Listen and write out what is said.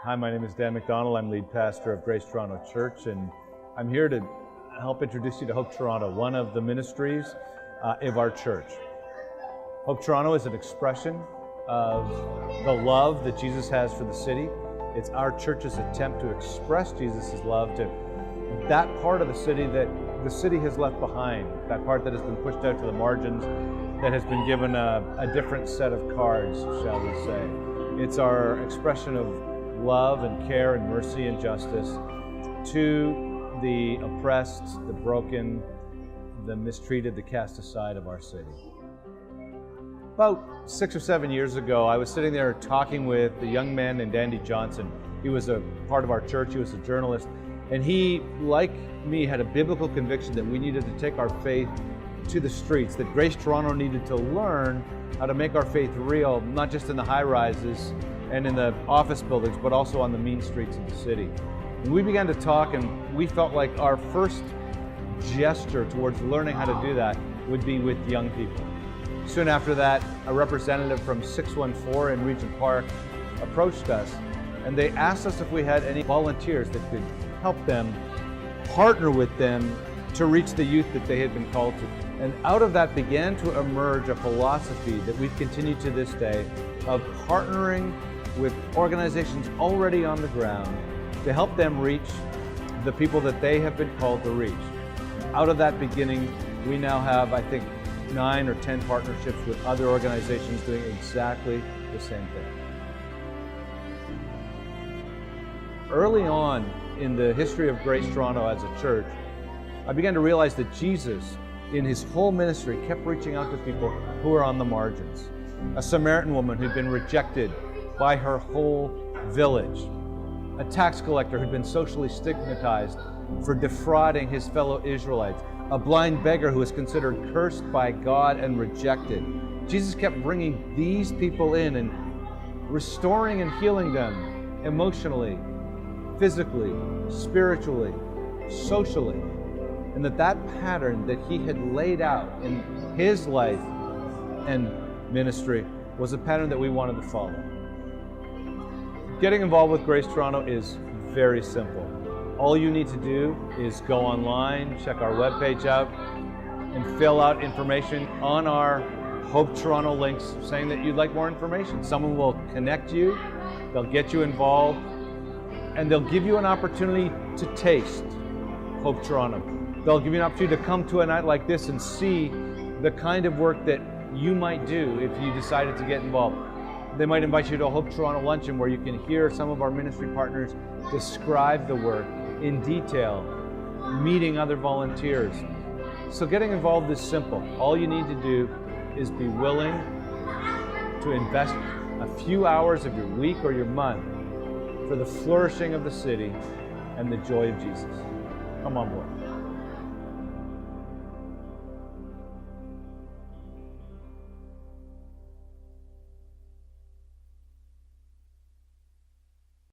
Hi, my name is Dan McDonald. I'm lead pastor of Grace Toronto Church, and I'm here to help introduce you to Hope Toronto, one of the ministries of our church. Hope Toronto is an expression of the love that Jesus has for the city. It's our church's attempt to express Jesus' love to that part of the city that the city has left behind, that part that has been pushed out to the margins, that has been given a different set of cards, shall we say. It's our expression of love and care and mercy and justice to the oppressed, the broken, the mistreated, the cast aside of our city. About 6 or 7 years ago, I was sitting there talking with a young man named Andy Johnson. He was a part of our church, he was a journalist, and he, like me, had a biblical conviction that we needed to take our faith to the streets, that Grace Toronto needed to learn how to make our faith real, not just in the high rises and in the office buildings, but also on the mean streets of the city. And we began to talk, and we felt like our first gesture towards learning how to do that would be with young people. Soon after that, a representative from 614 in Regent Park approached us, and they asked us if we had any volunteers that could help them, partner with them to reach the youth that they had been called to. And out of that began to emerge a philosophy that we've continued to this day of partnering with organizations already on the ground to help them reach the people that they have been called to reach. Out of that beginning, we now have, I think, 9 or 10 partnerships with other organizations doing exactly the same thing. Early on in the history of Grace Toronto as a church, I began to realize that Jesus, in his whole ministry, kept reaching out to people who were on the margins. A Samaritan woman who'd been rejected by her whole village. A tax collector who'd been socially stigmatized for defrauding his fellow Israelites. A blind beggar who was considered cursed by God and rejected. Jesus kept bringing these people in and restoring and healing them emotionally, physically, spiritually, socially. And that pattern that he had laid out in his life and ministry was a pattern that we wanted to follow. Getting involved with Grace Toronto is very simple. All you need to do is go online, check our webpage out, and fill out information on our Hope Toronto links saying that you'd like more information. Someone will connect you, they'll get you involved, and they'll give you an opportunity to taste Hope Toronto. They'll give you an opportunity to come to a night like this and see the kind of work that you might do if you decided to get involved. They might invite you to a Hope Toronto luncheon where you can hear some of our ministry partners describe the work in detail, meeting other volunteers. So getting involved is simple. All you need to do is be willing to invest a few hours of your week or your month for the flourishing of the city and the joy of Jesus. Come on board.